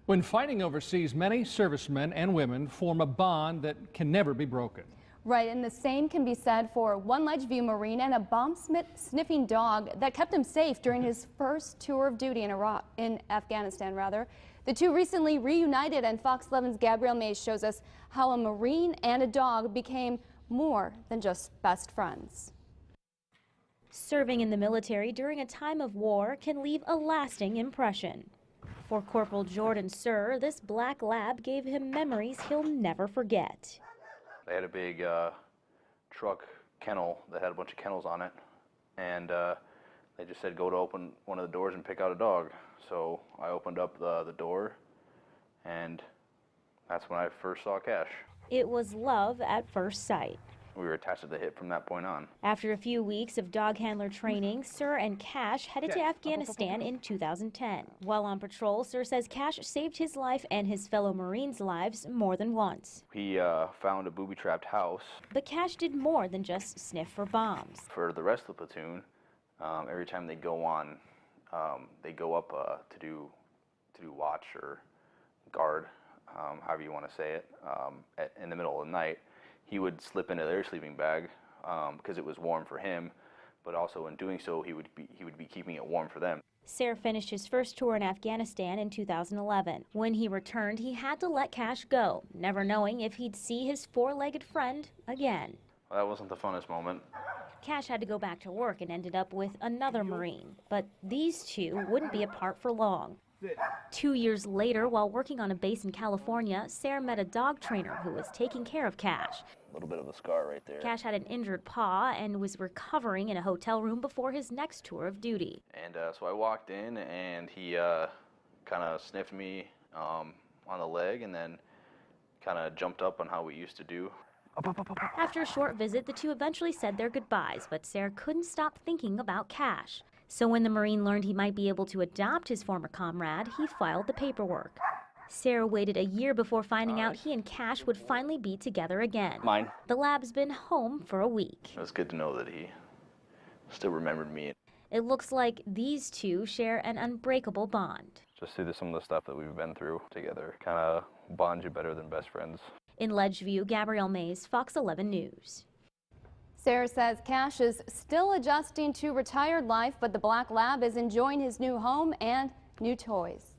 When fighting overseas, many servicemen and women form a bond that can never be broken. Right, and the same can be said for one Ledgeview Marine and a bomb-sniffing dog that kept him safe during his first tour of duty in Afghanistan. The two recently reunited, and Fox 11's Gabrielle Mays shows us how a Marine and a dog became more than just best friends. Serving in the military during a time of war can leave a lasting impression. For Corporal Jordan Sir, this black lab gave him memories he'll never forget. They had a big truck kennel that had a bunch of kennels on it, and they just said go to open one of the doors and pick out a dog. So I opened up the door, and that's when I first saw Cash. It was love at first sight. We were attached to the hip from that point on. After a few weeks of dog handler training, Sir and Cash headed to Afghanistan in 2010. While on patrol, Sir says Cash saved his life and his fellow Marines' lives more than once. He found a booby-trapped house. But Cash did more than just sniff for bombs. For the rest of the platoon, every time they go on, they go up to do watch or guard, however you want to say it, in the middle of the night. He would slip into their sleeping bag because it was warm for him, but also in doing so, he would be keeping it warm for them. Sir finished his first tour in Afghanistan in 2011. When he returned, he had to let Cash go, never knowing if he'd see his four-legged friend again. Well, that wasn't the funnest moment. Cash had to go back to work and ended up with another Marine, but these two wouldn't be apart for long. 2 years later, while working on a base in California, Sarah met a dog trainer who was taking care of Cash. A little bit of a scar right there. Cash had an injured paw and was recovering in a hotel room before his next tour of duty. And so I walked in, and he kind of sniffed me on the leg and then kind of jumped up on how we used to do. After a short visit, the two eventually said their goodbyes, but Sarah couldn't stop thinking about Cash. So when the Marine learned he might be able to adopt his former comrade, he filed the paperwork. Sarah waited a year before finding out he and Cash would finally be together again. Mine. The lab's been home for a week. It was good to know that he still remembered me. It looks like these two share an unbreakable bond. Just through some of the stuff that we've been through together kind of bonds you better than best friends. In Ledgeview, Gabrielle Mays, Fox 11 News. Sarah says Cash is still adjusting to retired life, but the black lab is enjoying his new home and new toys.